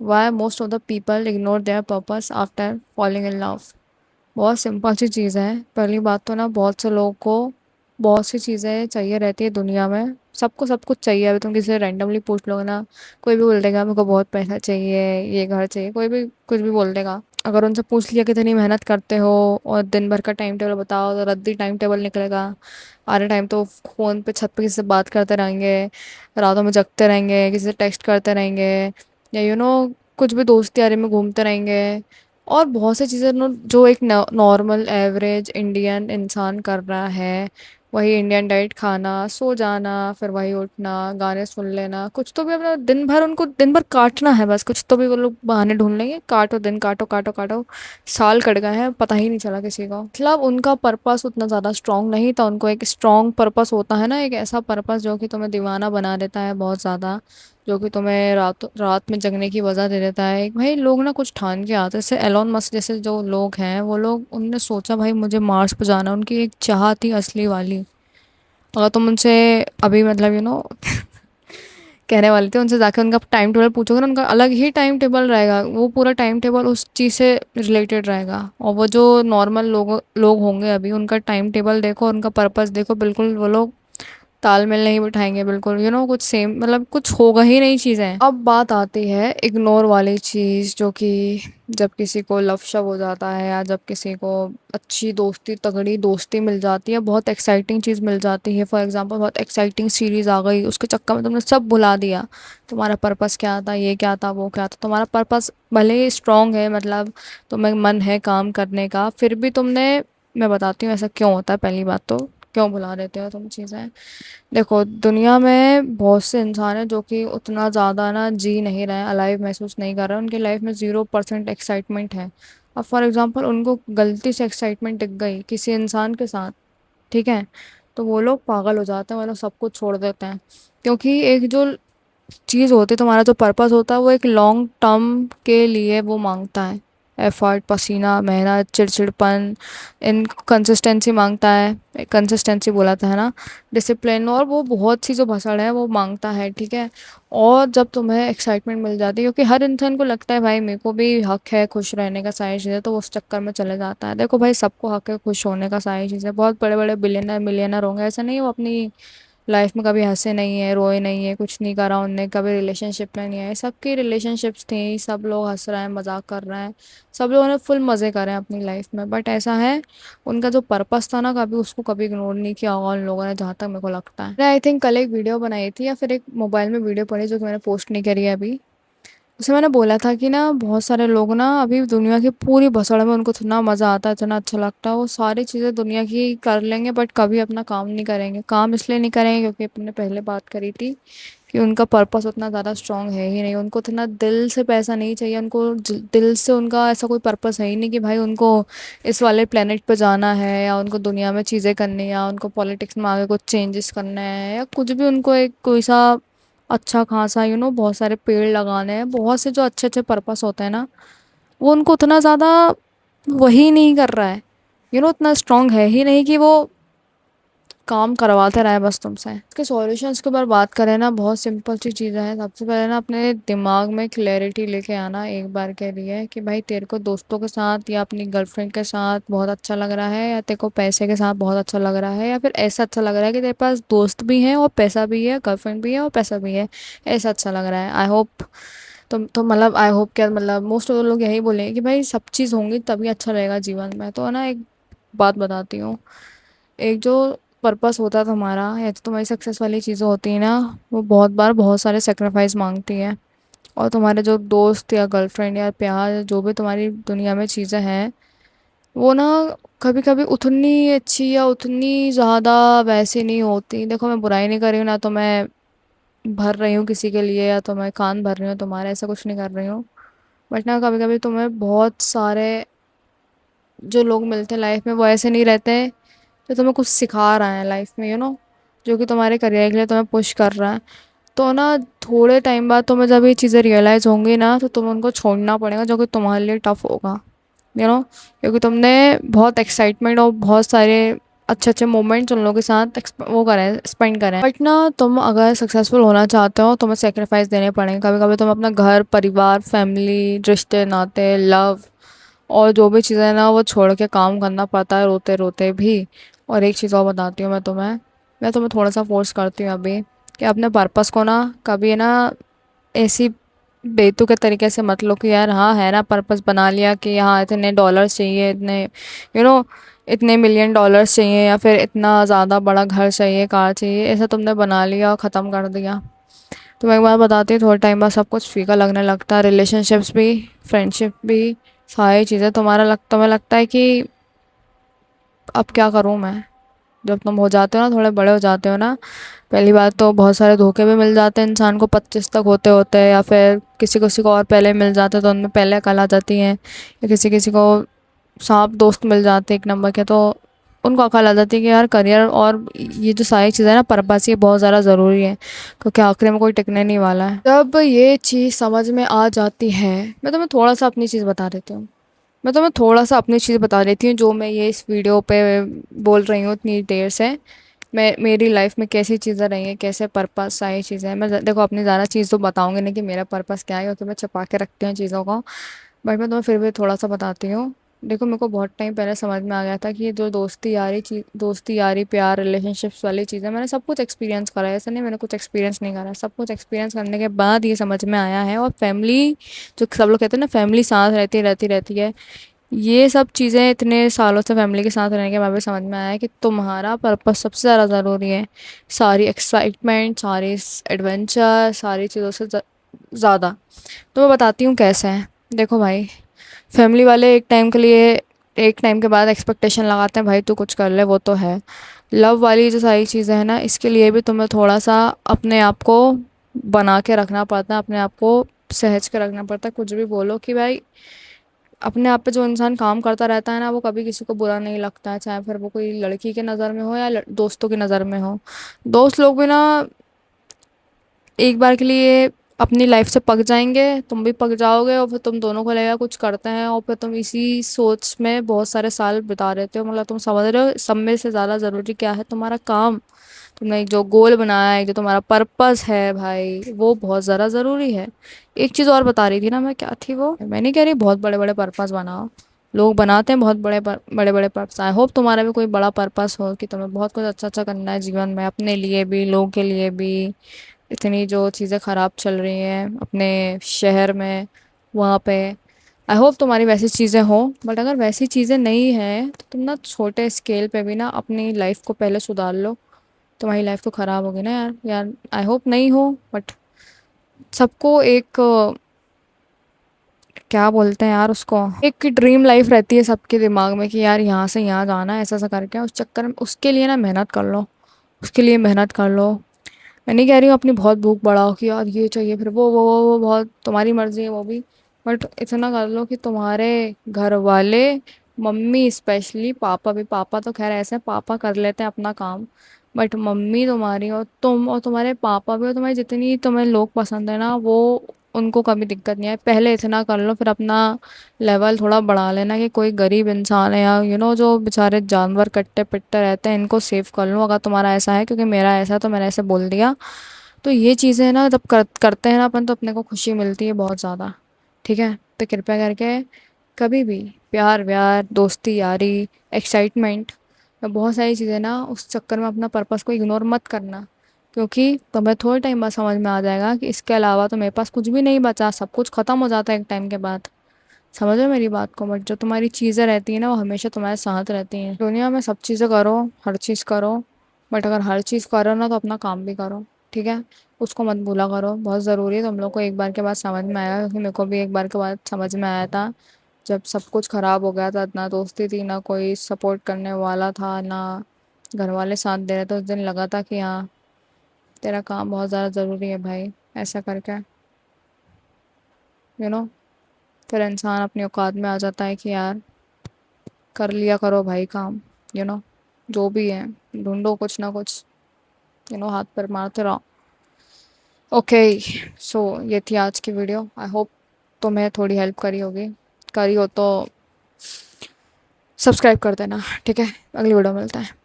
Why most of the people ignore there purpose after falling in love. बहुत simple सी चीज़ है। पहली बात तो ना, बहुत से लोगों को बहुत सी चीज़ें चाहिए रहती है दुनिया में। सबको सब कुछ चाहिए। अभी तुम किसी से रैंडमली पूछ लोगे ना, कोई भी बोल देगा मेरे को बहुत पैसा चाहिए, ये घर चाहिए, कोई भी कुछ भी बोल देगा। अगर उनसे पूछ लिया कितनी मेहनत करते हो और दिन भर का टाइम टेबल बताओ, तो रद्दी टाइम टेबल निकलेगा। आधे टाइम तो फ़ोन पे छत पे किसी से बात करते रहेंगे, रातों में जगते रहेंगे, किसी से टेक्स्ट करते रहेंगे, या कुछ भी दोस्ती यारी में घूमते रहेंगे। और बहुत सी चीज़ें जो एक नॉर्मल एवरेज इंडियन इंसान कर रहा है, वही इंडियन डाइट खाना, सो जाना, फिर वही उठना, गाने सुन लेना, कुछ तो भी अपना दिन भर उनको दिन भर काटना है बस। कुछ तो भी वो लोग बहाने ढूंढ लेंगे, काटो दिन, काटो काटो काटो। साल कट गए हैं, पता ही नहीं चला किसी को। मतलब उनका पर्पस उतना ज़्यादा स्ट्रांग नहीं था। उनको एक स्ट्रांग पर्पस होता है ना, एक ऐसा पर्पस जो कि तुम्हें दीवाना बना देता है बहुत ज़्यादा, जो कि तुम्हें रात रात में जगने की वजह दे देता है। भाई लोग ना कुछ ठान के आते हैं, जैसे एलोन मस्क जैसे जो लोग हैं, वो लोग उनने सोचा भाई मुझे मार्स पे जाना है। उनकी एक चाह थी असली वाली। अगर तुम उनसे अभी मतलब कहने वाले थे, उनसे जाके उनका टाइम टेबल पूछोगे ना, उनका अलग ही टाइम टेबल रहेगा। वो पूरा टाइम टेबल उस चीज़ से रिलेटेड रहेगा। और वो जो नॉर्मल लोग होंगे अभी, उनका टाइम टेबल देखो, उनका पर्पस देखो, बिल्कुल वो लोग तालमेल नहीं बिठाएंगे। बिल्कुल कुछ सेम, मतलब कुछ होगा ही नहीं चीज़ें। अब बात आती है इग्नोर वाली चीज़, जो कि जब किसी को लव शव हो जाता है, या जब किसी को अच्छी दोस्ती, तगड़ी दोस्ती मिल जाती है, बहुत एक्साइटिंग चीज़ मिल जाती है। फॉर एग्जांपल बहुत एक्साइटिंग सीरीज़ आ गई, उसके चक्कर में तुमने सब भुला दिया। तुम्हारा पर्पस क्या था, ये क्या था, वो क्या था। तुम्हारा पर्पस भले ही स्ट्रांग है, मतलब तुम्हें मन है काम करने का, फिर भी तुमने, मैं बताती हूँ ऐसा क्यों होता है। पहली बात तो, क्यों भुला देते हो तुम चीज़ें। देखो, दुनिया में बहुत से इंसान हैं जो कि उतना ज़्यादा ना जी नहीं रहे हैं, अलाइव महसूस नहीं कर रहे हैं। उनकी लाइफ में 0% एक्साइटमेंट है। अब फॉर एग्जांपल उनको गलती से एक्साइटमेंट दिख गई किसी इंसान के साथ, ठीक है, तो वो लोग पागल हो जाते हैं, वो लोग सब कुछ छोड़ देते हैं। क्योंकि एक जो चीज़ होती है, तुम्हारा जो पर्पस होता है, वो एक लॉन्ग टर्म के लिए वो मांगता है एफर्ट, पसीना, मेहनत, चिड़चिड़पन, इन कंसिस्टेंसी मांगता है। कंसिस्टेंसी बोला था है ना, डिसिप्लिन, और वो बहुत सी जो भसड़ है वो मांगता है, ठीक है। और जब तुम्हें एक्साइटमेंट मिल जाती है, क्योंकि हर इंसान को लगता है भाई मेरे को भी हक है खुश रहने का, सारी चीज़ें, तो वो उस चक्कर में चले जाता है। देखो भाई, सबको हक है खुश होने का, सारी चीज़ें। बहुत बड़े बड़े बिलियनर मिलियनर होंगे, ऐसा नहीं है वो अपनी लाइफ में कभी हंसे नहीं है, रोए नहीं है, कुछ नहीं करा उनने, कभी रिलेशनशिप में नहीं आए। सबकी रिलेशनशिप्स थी, सब लोग हंस रहे हैं, मजाक कर रहे हैं, सब लोगों ने फुल मज़े करे हैं अपनी लाइफ में। बट ऐसा है, उनका जो पर्पस था ना, कभी उसको कभी इग्नोर नहीं किया होगा उन लोगों ने, जहाँ तक मेरे को लगता है। आई थिंक कल एक वीडियो बनाई थी, या फिर एक मोबाइल में वीडियो पड़ी, जो कि मैंने पोस्ट नहीं करी है अभी। उसे मैंने बोला था कि ना, बहुत सारे लोग ना अभी दुनिया की पूरी भसड़ में उनको इतना मज़ा आता है, इतना अच्छा लगता है, वो सारी चीज़ें दुनिया की कर लेंगे, बट कभी अपना काम नहीं करेंगे। काम इसलिए नहीं करेंगे क्योंकि अपने पहले बात करी थी कि उनका पर्पस उतना ज़्यादा स्ट्रांग है ही नहीं। उनको इतना दिल से पैसा नहीं चाहिए, उनको दिल से उनका ऐसा कोई पर्पस है ही नहीं कि भाई उनको इस वाले प्लेनेट पे जाना है, या उनको दुनिया में चीज़ें करनी है, या उनको पॉलिटिक्स में आगे कुछ चेंजेस करने हैं, या कुछ भी उनको एक कोई सा अच्छा खासा बहुत सारे पेड़ लगाने हैं, बहुत से जो अच्छे अच्छे पर्पस होते हैं ना, वो उनको उतना ज़्यादा वही नहीं कर रहा है। उतना स्ट्रांग है ही नहीं कि वो काम करवाते रहे बस तुमसे। इसके सॉल्यूशंस के ऊपर बात करें ना, बहुत सिंपल सी चीज़ें हैं। सबसे पहले ना, अपने दिमाग में क्लैरिटी लेके आना एक बार के लिए, कि भाई तेरे को दोस्तों के साथ या अपनी गर्लफ्रेंड के साथ बहुत अच्छा लग रहा है, या तेरे को पैसे के साथ बहुत अच्छा लग रहा है, या फिर ऐसा अच्छा लग रहा है कि तेरे पास दोस्त भी हैं और पैसा भी है, गर्लफ्रेंड भी है और पैसा भी है, ऐसा अच्छा लग रहा है। आई होप तुम तो, मतलब आई होप क्या, मतलब मोस्ट ऑफ लोग यही बोलेंगे कि भाई सब चीज़ होंगी तभी अच्छा रहेगा जीवन में। तो है ना, एक बात बताती हूँ। एक जो पर्पस होता है तुम्हारा, या तो तुम्हारी सक्सेस वाली चीज़ें होती हैं ना, वो बहुत बार बहुत सारे सेक्रीफाइस मांगती हैं। और तुम्हारे जो दोस्त या गर्लफ्रेंड या प्यार, जो भी तुम्हारी दुनिया में चीज़ें हैं, वो ना कभी कभी उतनी अच्छी या उतनी ज़्यादा वैसी नहीं होती। देखो, मैं बुराई नहीं कर रही हूँ ना, तो मैं भर रही हूँ किसी के लिए, या तो मैं कान भर रही हूँ तुम्हारे, ऐसा कुछ नहीं कर रही हूँ। बट ना, कभी कभी तुम्हें बहुत सारे जो लोग मिलते हैं लाइफ में, वो ऐसे नहीं रहते जो तुम्हें कुछ सिखा रहा है लाइफ में, जो कि तुम्हारे करियर के लिए तुम्हें पुश कर रहा है। तो ना, थोड़े टाइम बाद तुम्हें जब ये चीज़ें रियलाइज़ होंगी ना, तो तुम्हें उनको छोड़ना पड़ेगा, जो कि तुम्हारे लिए टफ होगा। क्योंकि तुमने बहुत एक्साइटमेंट और बहुत सारे अच्छे अच्छे मोमेंट्स उन लोगों के साथ वो करें, स्पेंड करें। बट ना तुम अगर सक्सेसफुल होना चाहते हो तुम्हें सेक्रीफाइस देने पड़ेंगे। कभी कभी तुम अपना घर, परिवार, फैमिली, रिश्ते नाते, लव और जो भी चीज़ें हैं ना वो छोड़ के काम करना पड़ता है, रोते रोते भी। और एक चीज़ और बताती हूँ मैं तुम्हें थोड़ा सा फोर्स करती हूँ अभी कि अपने पर्पस को ना कभी ना ऐसी बेतुके तरीके से मत लो कि यार हाँ है ना पर्पस बना लिया कि हाँ इतने डॉलर्स चाहिए, इतने यू नो इतने मिलियन डॉलर्स चाहिए या फिर इतना ज़्यादा बड़ा घर चाहिए, कार चाहिए, ऐसा तुमने बना लिया और ख़त्म कर दिया। तो मैं एक बात बताती हूँ, थोड़े टाइम बाद सब कुछ फीका लगने लगता है, रिलेशनशिप्स भी, फ्रेंडशिप भी, सारी चीज़ें। तुम्हें लगता है कि अब क्या करूँ मैं। जब तुम हो जाते हो ना, थोड़े बड़े हो जाते हो ना, पहली बात तो बहुत सारे धोखे भी मिल जाते हैं इंसान को 25 तक होते होते, या फिर किसी किसी को और पहले मिल जाते हैं तो उनमें पहले अकल आ जाती है, या किसी किसी को सांप दोस्त मिल जाते हैं एक नंबर के, तो उनको अकल आ जाती है कि यार करियर और ये जो सारी चीज़ें हैं ना पर्पस, ये बहुत ज़्यादा ज़रूरी है क्योंकि आखिर में कोई टिकने नहीं वाला है। जब ये चीज़ समझ में आ जाती है, मैं तुम्हें थोड़ा सा अपनी चीज़ बता देती हूँ। मैं तुम्हें थोड़ा सा अपनी चीज़ बता देती हूँ जो मैं ये इस वीडियो पे बोल रही हूँ इतनी देर से। मैं मेरी लाइफ में कैसी चीज़ें रही हैं, कैसे पर्पस सारी चीज़ें हैं। देखो अपनी ज़्यादा चीज़ तो बताऊँगी नहीं कि मेरा पर्पस क्या है क्योंकि मैं छुपा के रखती हूँ चीज़ों को। बट मैं तुम्हें फिर भी थोड़ा सा बताती हूँ। देखो मेरे को बहुत टाइम पहले समझ में आ गया था कि ये जो दोस्ती यारी प्यार रिलेशनशिप्स वाली चीज़ें मैंने सब कुछ एक्सपीरियंस करा है। ऐसा नहीं मैंने कुछ एक्सपीरियंस नहीं करा है, सब कुछ एक्सपीरियंस करने के बाद ये समझ में आया है। और फैमिली, जो सब लोग कहते हैं ना फैमिली साथ रहती है, ये सब चीज़ें इतने सालों से फैमिली के साथ रहने के बाद भी समझ में आया है कि तुम्हारा पर्पस सबसे ज़्यादा ज़रूरी है। सारी एक्साइटमेंट, सारी एडवेंचर, सारी चीज़ों से ज़्यादा। तो मैं बताती हूँ कैसे है। देखो भाई, फैमिली वाले एक टाइम के बाद एक्सपेक्टेशन लगाते हैं भाई तू कुछ कर ले, वो तो है। लव वाली जो सारी चीज़ें हैं ना, इसके लिए भी तुम्हें थोड़ा सा अपने आप को बना के रखना पड़ता है, अपने आप को सहज के रखना पड़ता है। कुछ भी बोलो कि भाई अपने आप पे जो इंसान काम करता रहता है ना वो कभी किसी को बुरा नहीं लगता है, चाहे फिर वो कोई लड़की के नज़र में हो या दोस्तों की नज़र में हो। दोस्त लोग भी ना एक बार के लिए अपनी लाइफ से पक जाएंगे, तुम भी पक जाओगे और फिर तुम दोनों को लगेगा कुछ करते हैं और फिर तुम इसी सोच में बहुत सारे साल बिता देते हो। मतलब तुम समझ रहे हो सब में से ज़्यादा ज़रूरी क्या है, तुम्हारा काम। तुमने एक जो गोल बनाया है, जो तुम्हारा पर्पस है भाई, वो बहुत ज़्यादा ज़रूरी है। एक चीज़ और बता रही थी ना मैं, क्या थी वो, मैं नहीं कह रही बहुत बड़े बड़े पर्पस बनाओ, लोग बनाते हैं बहुत बड़े बड़े पर्पस। आई होप तुम्हारा भी कोई बड़ा पर्पस हो कि तुम्हें बहुत कुछ अच्छा अच्छा करना है जीवन में, अपने लिए भी, लोगों के लिए भी। इतनी जो चीज़ें ख़राब चल रही हैं अपने शहर में, वहाँ पे, आई होप तुम्हारी वैसी चीज़ें हो। बट अगर वैसी चीज़ें नहीं हैं तो तुम ना छोटे स्केल पे भी ना अपनी लाइफ को पहले सुधार लो। तुम्हारी लाइफ तो ख़राब होगी ना यार। यार आई होप नहीं हो, बट सबको एक क्या बोलते हैं यार उसको, एक ड्रीम लाइफ रहती है सबके दिमाग में कि यार यहाँ से यहाँ जाना है, ऐसा ऐसा करके उस चक्कर में उसके लिए ना मेहनत कर लो। उसके लिए मेहनत कर लो। मैं नहीं कह रही हूँ अपनी बहुत भूख बढ़ाओ कि यार ये चाहिए फिर वो बहुत तुम्हारी मर्जी है वो भी। बट इतना कर लो कि तुम्हारे घर वाले, मम्मी स्पेशली, पापा भी, पापा तो खैर ऐसे हैं, पापा कर लेते हैं अपना काम। बट मम्मी तुम्हारी और तुम और तुम्हारे पापा भी और तुम्हारी जितनी तुम्हें लोग पसंद है ना वो, उनको कभी दिक्कत नहीं है। पहले इतना कर लो फिर अपना लेवल थोड़ा बढ़ा लेना कि कोई गरीब इंसान है या जो बेचारे जानवर कट्टे पिट्टे रहते हैं इनको सेव कर लो अगर तुम्हारा ऐसा है। क्योंकि मेरा ऐसा है तो मैंने ऐसे बोल दिया। तो ये चीज़ें ना जब करते हैं ना अपन तो अपने को खुशी मिलती है बहुत ज़्यादा। ठीक है, तो कृपया करके कभी भी प्यार व्यार, दोस्ती यारी, एक्साइटमेंट, बहुत सारी चीज़ें ना उस चक्कर में अपना पर्पस को इग्नोर मत करना। क्योंकि तुम्हें थोड़े टाइम बाद समझ में आ जाएगा कि इसके अलावा तो मेरे पास कुछ भी नहीं बचा, सब कुछ ख़त्म हो जाता है एक टाइम के बाद। समझ रहे हो मेरी बात को। बट जो तुम्हारी चीज़ें रहती हैं ना वो हमेशा तुम्हारे साथ रहती हैं। दुनिया में सब चीज़ें करो, हर चीज़ करो, बट अगर हर चीज़ करो ना तो अपना काम भी करो। ठीक है, उसको मत भूला करो, बहुत ज़रूरी है। तुम लोग को एक बार के बाद समझ में आएगा क्योंकि मेरे को भी एक बार के बाद समझ में आया था जब सब कुछ ख़राब हो गया था, ना दोस्ती थी, ना कोई सपोर्ट करने वाला था, ना घर वाले साथ दे रहे थे। उस दिन लगा था कि हाँ तेरा काम बहुत ज़्यादा ज़रूरी है भाई, ऐसा करके यू नो फिर इंसान अपनी औकात में आ जाता है कि यार कर लिया करो भाई काम। यू नो जो भी है, ढूंढो कुछ ना कुछ, हाथ पर मारते रहो। ओके, सो ये थी आज की वीडियो। आई होप तुम्हें थोड़ी हेल्प करी होगी। करी हो तो सब्सक्राइब कर देना। ठीक है, अगली वीडियो मिलता है।